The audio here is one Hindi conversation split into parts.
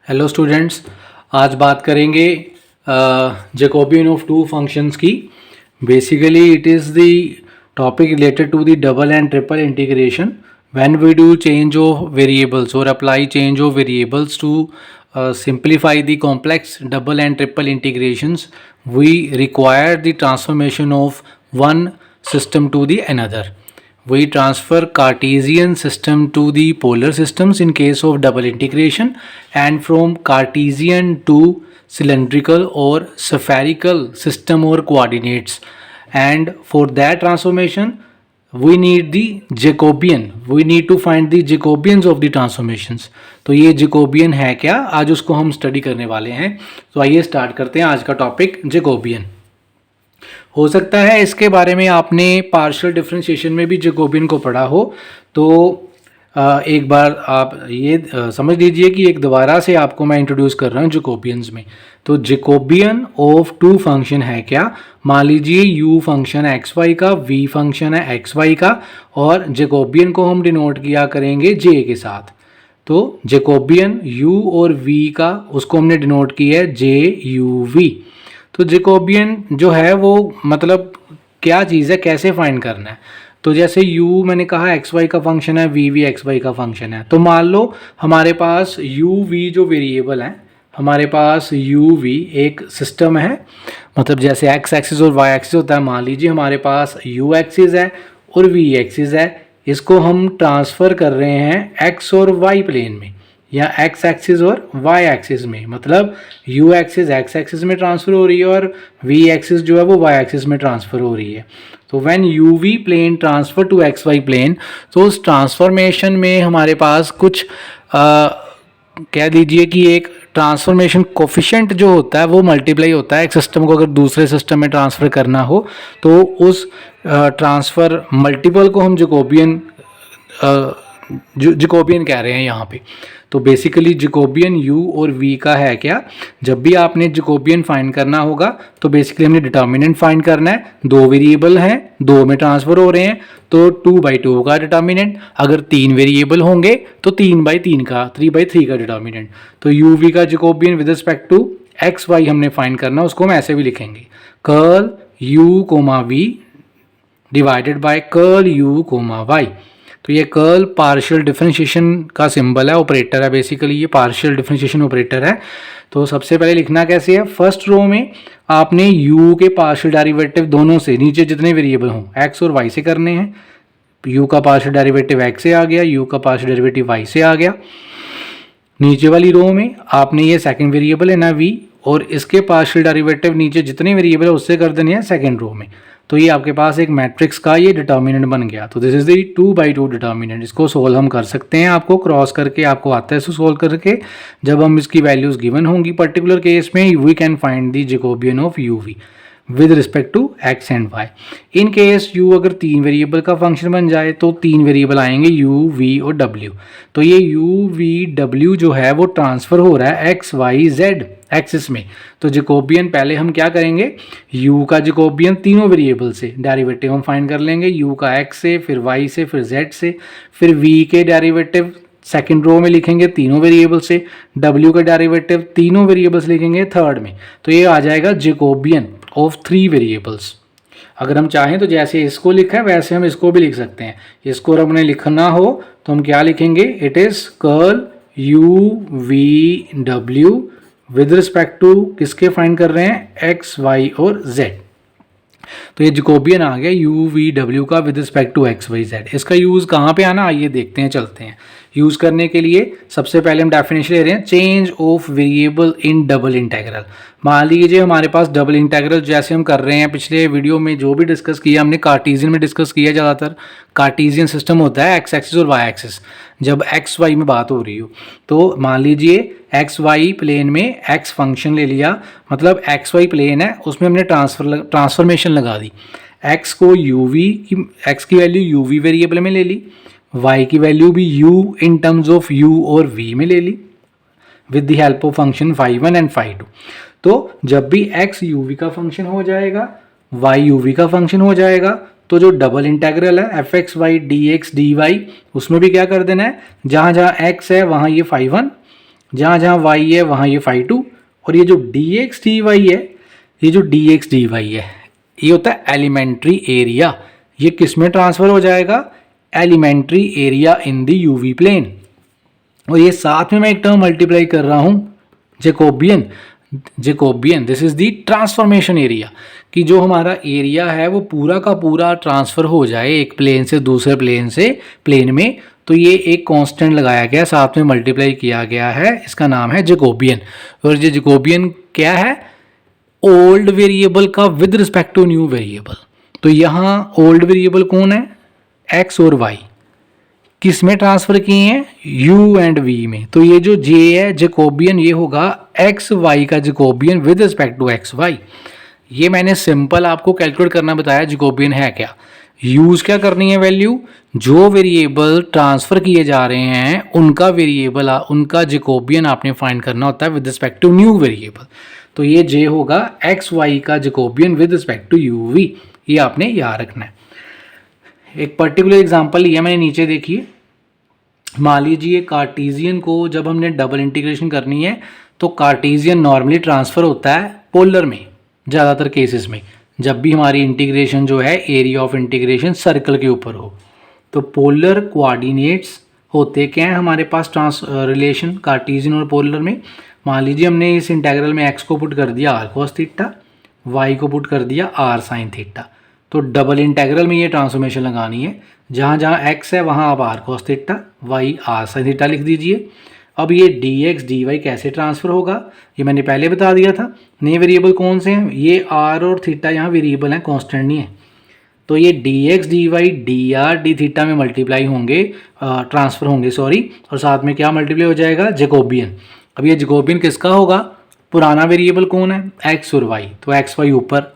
हेलो स्टूडेंट्स, आज बात करेंगे जैकोबियन ऑफ टू फंक्शंस की। Basically it is the topic related to the double and triple integration when we do change of variables और apply change of variables to simplify the complex double and triple integrations. We require the transformation of one system to the another. We transfer Cartesian system to the polar systems in case of double integration, and from Cartesian to cylindrical or spherical system or coordinates. And for that transformation, we need the Jacobian. We need to find the Jacobians of the transformations. तो ये Jacobian है क्या, आज उसको हम स्टडी करने वाले हैं। तो आइए स्टार्ट करते हैं आज का टॉपिक Jacobian। हो सकता है इसके बारे में आपने पार्शियल डिफरेंशिएशन में भी जैकोबियन को पढ़ा हो, तो एक बार आप ये समझ लीजिए कि एक दोबारा से आपको मैं इंट्रोड्यूस कर रहा हूँ जैकोबियंस में। तो जैकोबियन ऑफ टू फंक्शन है क्या, मान लीजिए u फंक्शन है एक्स वाई का, v फंक्शन है एक्स वाई का, और जैकोबियन को हम डिनोट किया करेंगे j के साथ। तो जैकोबियन u और v का उसको हमने डिनोट किया है JUV। तो जैकोबियन जो है वो मतलब क्या चीज़ है, कैसे फाइंड करना है। तो जैसे u मैंने कहा एक्स वाई का फंक्शन है, v भी एक्स वाई का फंक्शन है। तो मान लो हमारे पास v जो वेरिएबल है, हमारे पास v एक सिस्टम है, मतलब जैसे x एक्सिस और y एक्सिस होता है। मान लीजिए हमारे पास u एक्सिस है और v एक्सिस है, इसको हम ट्रांसफ़र कर रहे हैं x और y प्लेन में, या x एक्सिस और y एक्सिस में। मतलब u एक्सिस x एक्सिस में ट्रांसफ़र हो रही है और v एक्सिस जो है वो y एक्सिस में ट्रांसफ़र हो रही है। तो when uv plane transfer to X Y plane, तो उस ट्रांसफॉर्मेशन में हमारे पास कुछ कह दीजिए कि एक ट्रांसफॉर्मेशन कोफिशिएंट जो होता है वो मल्टीप्लाई होता है। एक सिस्टम को अगर दूसरे सिस्टम में ट्रांसफ़र करना हो तो उस ट्रांसफ़र मल्टीपल को हम जैकोबियन कह रहे हैं यहाँ पे। तो बेसिकली जैकोबियन u और v का है क्या, जब भी आपने जैकोबियन फाइंड करना होगा तो बेसिकली हमने डिटर्मिनेंट फाइंड करना है। दो वेरिएबल हैं, दो में ट्रांसफ़र हो रहे हैं, तो 2/2 का डिटर्मिनेंट। अगर तीन वेरिएबल होंगे तो 3/3 का, 3/3 का डिटर्मिनेंट। तो uv का Jacobian with respect to X Y हमने फाइंड करना, उसको हम ऐसे भी लिखेंगे curl u, v divided by curl u, y। तो ये कर्ल पार्शियल डिफरेंशिएशन का सिंबल है, ऑपरेटर है। बेसिकली ये पार्शियल डिफरेंशिएशन ऑपरेटर है। तो सबसे पहले लिखना कैसे है, फर्स्ट रो में आपने u के पार्शियल डेरिवेटिव दोनों से, नीचे जितने वेरिएबल हों x और y से करने हैं। u का पार्शियल डेरिवेटिव x से आ गया, u का पार्शियल डेरिवेटिव y से आ गया। नीचे वाली रो में आपने ये सेकंड वेरिएबल है ना v, और इसके पार्शियल डेरिवेटिव नीचे जितने वेरिएबल है उससे कर देने हैं सेकंड रो में। तो ये आपके पास एक मैट्रिक्स का ये डिटर्मिनेंट बन गया। तो दिस इज द 2/2 डिटर्मिनेंट। इसको सोल्व हम कर सकते हैं, आपको क्रॉस करके आपको आता है इसको सोल्व करके। जब हम इसकी वैल्यूज गिवन होंगी पर्टिकुलर केस में, we can find the Jacobian of uv with respect to x and y। In case u अगर तीन वेरिएबल का फंक्शन बन जाए तो तीन वेरिएबल आएंगे u, v और w। तो ये u, v, w जो है वो ट्रांसफ़र हो रहा है x, y, z एक्सिस में। तो जैकोबियन पहले हम क्या करेंगे, u का जैकोबियन तीनों वेरिएबल से डेरिवेटिव हम फाइंड कर लेंगे, u का x से, फिर y से, फिर z से। फिर v के डेरिवेटिव सेकेंड रो में लिखेंगे तीनों वेरिएबल से, w का डेरिवेटिव तीनों वेरिएबल्स लिखेंगे थर्ड में। तो ये आ जाएगा जैकोबियन ऑफ थ्री वेरिएबल्स। अगर हम चाहें तो जैसे इसको लिखा है वैसे हम इसको भी लिख सकते हैं। इसको अगर हमने लिखना हो तो हम क्या लिखेंगे, it is curl u, v, w with respect to किसके फाइंड कर रहे हैं, x, y और z। तो ये जैकोबियन आ गया u, v, w का with respect to x, y, z। इसका यूज़ कहाँ पे आना, आइए देखते हैं, चलते हैं। यूज़ करने के लिए सबसे पहले हम डेफिनेशन ले रहे हैं, change of variable in double integral. मान लीजिए हमारे पास डबल इंटीग्रल जैसे हम कर रहे हैं, पिछले वीडियो में जो भी डिस्कस किया हमने कार्टेशियन में डिस्कस किया। ज़्यादातर कार्टेशियन सिस्टम होता है एक्स एक्सिस और वाई एक्सिस, जब एक्स वाई में बात हो रही हो। तो मान लीजिए एक्स वाई प्लेन में एक्स फंक्शन ले लिया, मतलब एक्स वाई प्लेन है, उसमें हमने ट्रांसफॉर्मेशन लगा दी। एक्स को एक्स की वैल्यू uv वेरिएबल में ले ली, y की वैल्यू भी u in terms of u और v में ले ली with the help of function phi1 and phi2। तो जब भी x uv का फंक्शन हो जाएगा, y uv का फंक्शन हो जाएगा, तो जो डबल इंटीग्रल है fxy dx dy, उसमें भी क्या कर देना है, जहाँ जहाँ x है वहाँ ये phi1 जहाँ जहाँ y है वहाँ ये फाई टू, और ये जो dx dy है, ये जो dx dy है ये होता है एलिमेंट्री एरिया। ये किस में ट्रांसफ़र हो जाएगा? Elementary area in the UV plane. और ये साथ में मैं एक टर्म मल्टीप्लाई कर रहा हूँ Jacobian. Jacobian this is the transformation area, कि जो हमारा एरिया है वो पूरा का पूरा ट्रांसफ़र हो जाए एक प्लेन से दूसरे प्लेन में। तो ये एक कांस्टेंट लगाया गया, साथ में मल्टीप्लाई किया गया है, इसका नाम है जैकोबियन। और ये जैकोबियन क्या है? ओल्ड वेरिएबल का with respect to new variable. तो यहाँ ओल्ड वेरिएबल कौन है? एक्स और वाई। किस में ट्रांसफ़र किए हैं? u एंड v में। तो ये जो j है जैकोबियन, ये होगा एक्स वाई का Jacobian with respect to X Y. ये मैंने सिंपल आपको कैलकुलेट करना बताया जैकोबियन है क्या। यूज़ क्या करनी है वैल्यू? जो वेरिएबल ट्रांसफ़र किए जा रहे हैं उनका वेरिएबल, उनका जैकोबियन आपने फाइंड करना होता है with respect to new variable. तो ये j होगा एक्स वाई का Jacobian with respect to u v। ये आपने याद रखना है। एक पर्टिकुलर एग्जांपल लिया मैंने, नीचे देखिए। मान लीजिए कार्टेशियन को जब हमने डबल इंटीग्रेशन करनी है तो कार्टेशियन नॉर्मली ट्रांसफ़र होता है पोलर में, ज़्यादातर केसेस में। जब भी हमारी इंटीग्रेशन जो है एरिया ऑफ इंटीग्रेशन सर्कल के ऊपर हो, तो पोलर कोऑर्डिनेट्स होते क्या हैं हमारे पास रिलेशन कार्टेशियन और पोलर में। मान लीजिए हमने इस इंटेग्रल में x को पुट कर दिया r cos थीटा, y को पुट कर दिया r sin थीटा। तो डबल इंटेग्रल में ये ट्रांसफॉर्मेशन लगानी है, जहाँ जहाँ x है वहाँ आप r cos theta, y r sin theta लिख दीजिए। अब ये dx dy कैसे ट्रांसफ़र होगा ये मैंने पहले बता दिया था। नए वेरिएबल कौन से हैं? ये r और थीटा यहाँ वेरिएबल हैं, कांस्टेंट नहीं है। तो ये dx dy dr d theta में मल्टीप्लाई होंगे, ट्रांसफ़र होंगे सॉरी, और साथ में क्या मल्टीप्लाई हो जाएगा? जैकोबियन। अब ये जैकोबियन किसका होगा? पुराना वेरिएबल कौन है? x और y। तो x y ऊपर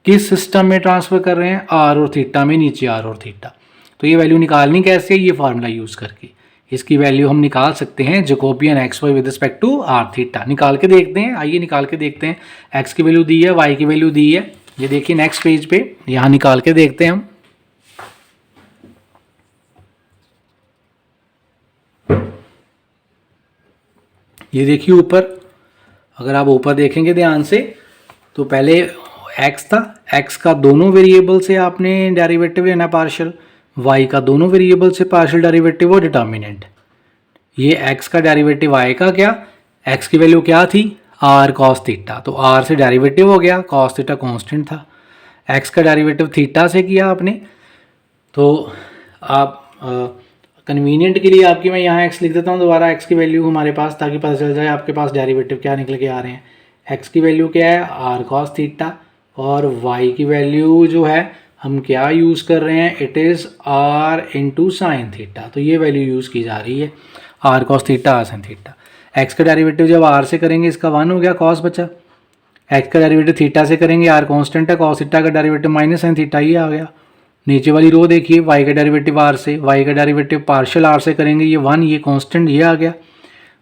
किस सिस्टम में ट्रांसफ़र कर रहे हैं? r और थीटा में, नीचे r और थीटा। तो ये वैल्यू निकालनी कैसे है? ये फार्मूला यूज़ करके इसकी वैल्यू हम निकाल सकते हैं Jacobian X Y with respect to R theta. निकाल के देखते हैं, आइए निकाल के देखते हैं। एक्स की वैल्यू दी है, वाई की वैल्यू दी है, ये देखिए नेक्स्ट पेज पे, यहाँ निकाल के देखते हैं हम। ये देखिए ऊपर, अगर आप ऊपर देखेंगे ध्यान से तो पहले x था, x का दोनों वेरिएबल से आपने डेरिवेटिव लेना पार्शियल, y का दोनों वेरिएबल से पार्शियल डेरिवेटिव और डिटर्मिनेंट। ये x का डेरिवेटिव आएगा क्या? x की वैल्यू क्या थी? r cos थीटा, तो r से डेरिवेटिव हो गया, cos थीटा कांस्टेंट था। x का डेरिवेटिव थीटा से किया आपने, तो आप कन्वीनियंट के लिए आपकी मैं यहाँ x लिख देता हूँ दोबारा, x की वैल्यू हमारे पास, ताकि पता चल जाए आपके पास डेरिवेटिव क्या निकल के आ रहे हैं। x की वैल्यू क्या है? r cos थीटा, और y की वैल्यू जो है हम क्या यूज़ कर रहे हैं? It is r into sine theta. तो ये वैल्यू यूज़ की जा रही है, r cos theta r sin theta. x का डेरिवेटिव जब r से करेंगे इसका 1 हो गया, cos बचा। x का डेरिवेटिव थीटा से करेंगे, r कांस्टेंट है, cos थीटा का डेरिवेटिव माइनस sin थीटा, ये आ गया। नीचे वाली रो देखिए, y का डेरिवेटिव r से, y का डेरिवेटिव पार्शियल r से करेंगे, ये 1, ये कांस्टेंट, ये आ गया।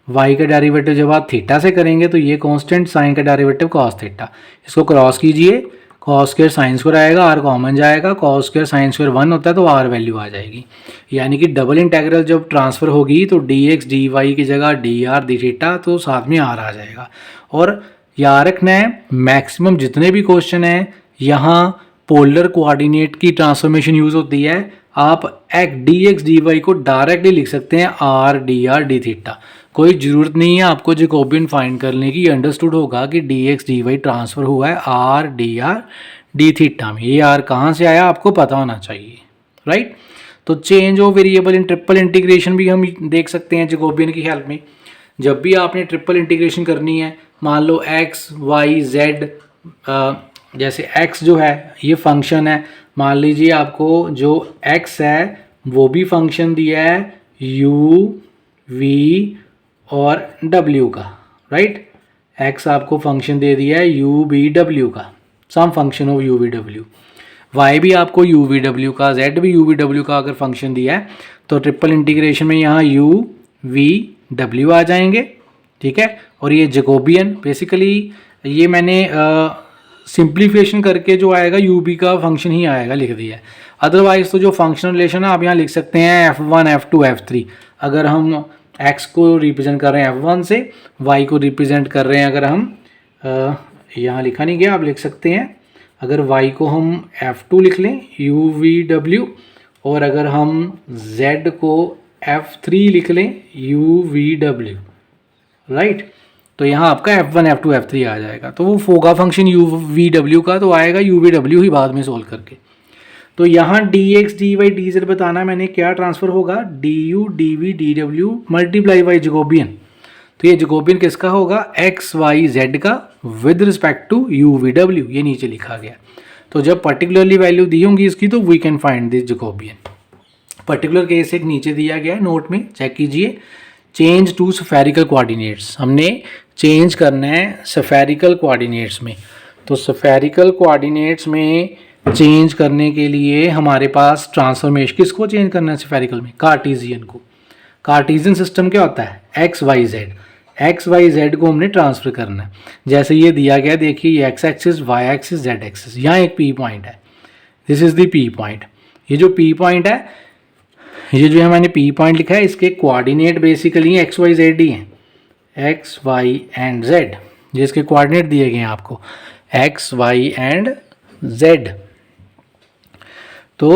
y का डेरिवेटिव जब आप थीटा से करेंगे तो ये कांस्टेंट, साइन का डेरिवेटिव cos थीटा। इसको क्रॉस कीजिए, cos स्क्वायर साइन स्क्वायर आएगा, r कॉमन जाएगा, cos स्क्वायर साइन स्क्वायर 1 होता है तो r वैल्यू आ जाएगी। यानी कि डबल इंटेग्रल जब ट्रांसफ़र होगी तो dx dy की जगह dr d थीटा, तो साथ में r आ जाएगा। और याद रखना है मैक्सिमम जितने भी क्वेश्चन हैं यहाँ पोलर कोऑर्डिनेट की ट्रांसफॉर्मेशन यूज़ होती है। आप dx dy को डायरेक्टली लिख सकते हैं r dr d थीटा, कोई ज़रूरत नहीं है आपको जैकोबियन फाइंड करने की। अंडरस्टूड होगा कि dx dy ट्रांसफ़र हुआ है r dr d थीटा में। ये r कहाँ से आया आपको पता होना चाहिए, राइट। तो change of variable in triple integration भी हम देख सकते हैं जैकोबियन की हेल्प में। जब भी आपने ट्रिपल इंटीग्रेशन करनी है, मान लो x y z, जैसे x जो है ये फंक्शन है, मान लीजिए आपको जो x है वो भी फंक्शन दिया है u v और w का, राइट। x आपको फंक्शन दे दिया है u v w का, some function of u v w। y भी आपको u v w का, z भी u v w का अगर फंक्शन दिया है तो ट्रिपल इंटीग्रेशन में यहाँ u v w आ जाएंगे, ठीक है। और ये जैकोबियन बेसिकली ये मैंने सिंप्लीफिकेशन करके जो आएगा u v का फंक्शन ही आएगा लिख दिया है। अदरवाइज तो जो फंक्शनल रिलेशन है आप यहाँ लिख सकते हैं f1 f2 f3। अगर हम एक्स को रिप्रेजेंट कर रहे हैं F1 से, वाई को रिप्रेजेंट कर रहे हैं, अगर हम यहाँ लिखा नहीं गया, आप लिख सकते हैं, अगर वाई को हम F2 लिख लें UVW, और अगर हम Z को F3 लिख लें UVW, राइट। तो यहाँ आपका F1 F2 F3 आ जाएगा। तो वो होगा फंक्शन UVW का, तो आएगा UVW ही बाद में सोल्व करके। तो यहाँ dx dy dz बताना मैंने क्या ट्रांसफ़र होगा, du dv dw multiply by Jacobian. तो ये जैकोबियन किसका होगा, x y z का विद रिस्पेक्ट टू UVW, ये नीचे लिखा गया। तो जब पर्टिकुलरली वैल्यू दी होंगी इसकी तो we can find this Jacobian. Particular case एक नीचे दिया गया है नोट में, चेक कीजिए। चेंज टू स्फेरिकल कोऑर्डिनेट्स, हमने चेंज करना है स्फेरिकल कोऑर्डिनेट्स में। तो स्फेरिकल कोऑर्डिनेट्स में चेंज करने के लिए हमारे पास ट्रांसफॉर्मेशन, किसको चेंज करना है स्फेरिकल में, कार्टेशियन को। कार्टेशियन सिस्टम क्या होता है, X Y Z, X Y Z को हमने ट्रांसफर करना है। जैसे ये दिया गया, देखिए ये X axis, Y axis, Z axis, यहाँ एक पी पॉइंट है, this is the P point. ये जो पी पॉइंट है, ये जो है मैंने पी पॉइंट लिखा है, इसके coordinate basically x Y z ही हैं, एक्स वाई एंड जेड, जिसके कोऑर्डिनेट दिए गए हैं आपको एक्स वाई एंड जेड। तो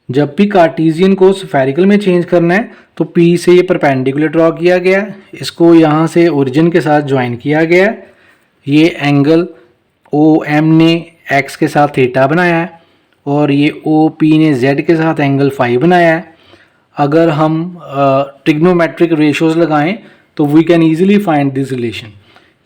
जब भी कार्टेशियन को स्फेरिकल में चेंज करना है तो P से ये परपेंडिकुलर ड्रॉ किया गया, इसको यहाँ से ओरिजिन के साथ ज्वाइन किया गया। ये एंगल OM ने X के साथ थीटा बनाया है और ये OP ने Z के साथ एंगल फाई बनाया है। अगर हम ट्रिग्नोमेट्रिक रेशियोज लगाएं तो we can easily find this relation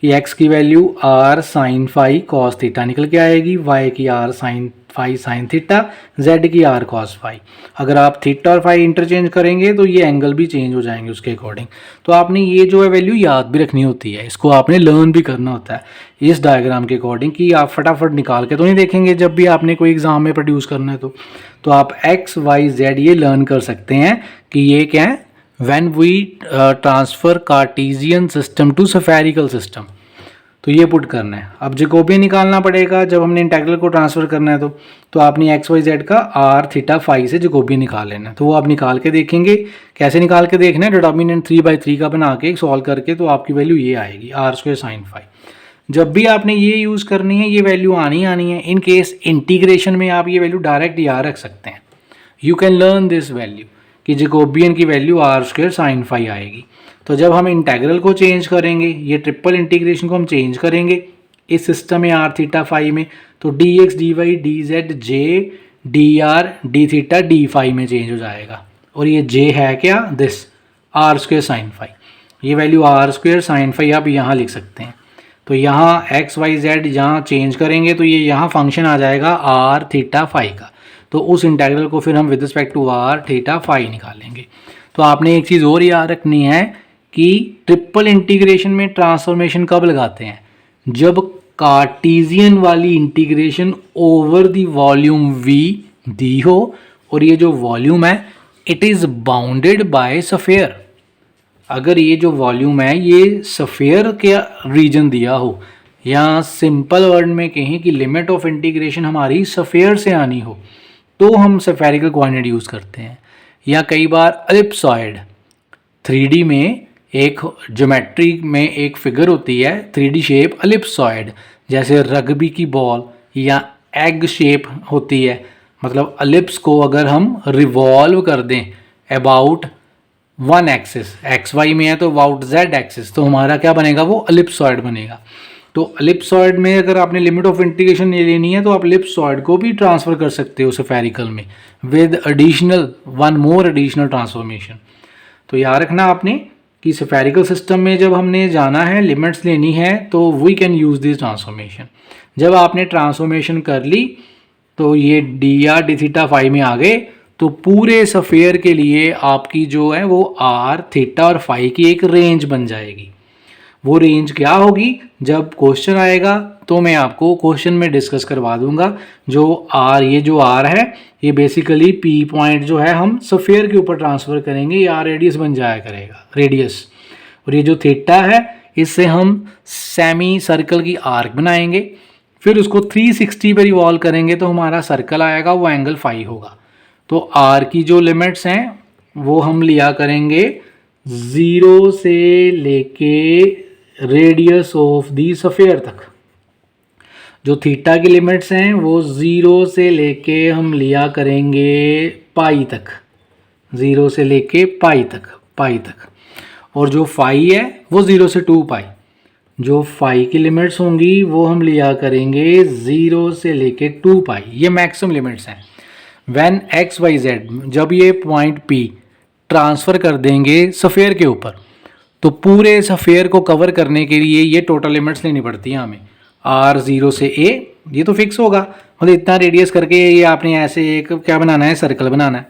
कि x की value r sine phi cos theta निकल के आएगी, y की r sine phi sine theta, z की r कॉस फाई। अगर आप थीटा और फाई इंटरचेंज करेंगे तो ये एंगल भी चेंज हो जाएंगे उसके अकॉर्डिंग। तो आपने ये जो है वैल्यू याद भी रखनी होती है, इसको आपने लर्न भी करना होता है इस डायग्राम के अकॉर्डिंग, कि आप फटाफट निकाल के तो नहीं देखेंगे जब भी आपने कोई एग्जाम में प्रोड्यूस करना है। तो आप x y z ये लर्न कर सकते हैं कि ये क्या है, when we transfer Cartesian system to spherical system। तो ये पुट करना है। अब जैकोबियन निकालना पड़ेगा जब हमने इंटीग्रल को ट्रांसफर करना है तो आपने एक्स वाई जेड का आर थीटा फाई से जैकोबियन निकाल लेना है। तो वो आप निकाल के देखेंगे, कैसे निकाल के देखना है, डिटर्मिनेंट 3/3 का बना के सॉल्व करके, तो आपकी वैल्यू ये आएगी आर स्क्वायर साइन फाई। जब भी आपने ये यूज़ करनी है ये वैल्यू आनी है। इन केस इंटीग्रेशन में आप ये वैल्यू डायरेक्ट याद रख सकते हैं, you can learn this value कि जैकोबियन की value are square sine phi आएगी। तो जब हम इंटीग्रल को चेंज करेंगे, ये ट्रिपल इंटीग्रेशन को हम चेंज करेंगे इस सिस्टम में आर थीटा फाई में, तो d x d y d z j d R D theta d phi में चेंज हो जाएगा। और ये जे है क्या, this r square sine phi, ये value are square sine phi आप यहाँ लिख सकते हैं। तो यहाँ एक्स वाई जेड यहाँ चेंज करेंगे तो ये यहाँ फंक्शन आ जाएगा आर थीटा फाई का। तो उस इंटीग्रल को फिर हम with respect to R theta phi निकालेंगे। तो आपने एक चीज़ और याद रखनी है कि ट्रिपल इंटीग्रेशन में ट्रांसफॉर्मेशन कब लगाते हैं, जब कार्टेशियन वाली integration over the volume V दी हो और ये जो वॉल्यूम है it is bounded by sphere. अगर ये जो वॉल्यूम है ये स्फीयर के रीजन दिया हो, या सिंपल वर्ड में कहें कि लिमिट ऑफ इंटीग्रेशन हमारी स्फीयर से आनी हो, तो हम स्फेरिकल कोऑर्डिनेट यूज़ करते हैं। या कई बार एलिप्सॉइड 3D में एक ज्योमेट्री में एक फिगर होती है 3D शेप एलिप्सॉइड, जैसे रग्बी की बॉल या एग शेप होती है। मतलब एलिप्स को अगर हम रिवॉल्व कर दें about one axis, X Y में है तो अबाउट जेड एक्सिस, तो हमारा क्या बनेगा, वो एलिप्सॉइड बनेगा। तो एलिप्सॉइड में अगर आपने लिमिट ऑफ इंटीग्रेशन लेनी है तो आप एलिप्सॉइड को भी ट्रांसफर कर सकते हो स्फेरिकल में with additional one more additional transformation. तो याद रखना आपने कि स्फेरिकल सिस्टम में जब हमने जाना है लिमिट्स लेनी है तो we can use this transformation. जब आपने ट्रांसफॉर्मेशन कर ली तो ये D R D theta phi में आ गए, तो पूरे स्फीयर के लिए आपकी जो है वो आर थीटा और फाई की एक रेंज बन जाएगी। वो रेंज क्या होगी, जब क्वेश्चन आएगा तो मैं आपको क्वेश्चन में डिस्कस करवा दूंगा। जो आर, ये जो आर है ये बेसिकली पी पॉइंट जो है हम स्फीयर के ऊपर ट्रांसफ़र करेंगे, ये आर रेडियस बन जाया करेगा, रेडियस। और ये जो थीटा है इससे हम सेमी सर्कल की आर्क बनाएंगे, फिर उसको 360 पर रिवॉल्व करेंगे तो हमारा सर्कल आएगा, वो एंगल फाई होगा। तो आर की जो लिमिट्स हैं वो हम लिया करेंगे 0 से लेके रेडियस ऑफ दी स्फीयर तक। जो थीटा की लिमिट्स हैं वो 0 से लेके हम लिया करेंगे पाई तक, 0 से लेके पाई तक। और जो फाई है वो 0 से 2 पाई। जो फाई की लिमिट्स होंगी वो हम लिया करेंगे 0 से लेके 2 पाई। ये मैक्सिमम लिमिट्स हैं। व्हेन एक्स वाई जेड, जब ये पॉइंट पी ट्रांसफ़र कर देंगे सफ़ेयर के ऊपर, तो पूरे सफ़ेयर को कवर करने के लिए ये टोटल लिमिट्स लेनी पड़ती हैं हमें। आर 0 से ए, ये तो फिक्स होगा, मतलब इतना रेडियस करके ये आपने ऐसे एक क्या बनाना है, सर्कल बनाना है,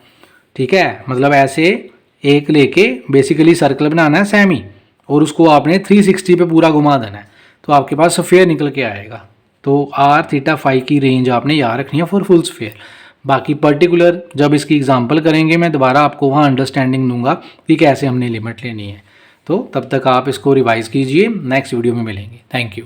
ठीक है। मतलब ऐसे एक लेके बेसिकली सर्कल बनाना है सेमी, और उसको आपने 360 पे पूरा घुमा देना है, तो आपके पास सफ़ेयर निकल के आएगा। तो आर थीटा फाई की रेंज आपने याद रखनी है फॉर फुल सफ़ेयर। बाकी पर्टिकुलर जब इसकी एग्जांपल करेंगे मैं दोबारा आपको वहाँ अंडरस्टैंडिंग दूंगा कि कैसे हमने लिमिट लेनी है। तो तब तक आप इसको रिवाइज़ कीजिए, नेक्स्ट वीडियो में मिलेंगे। Thank you.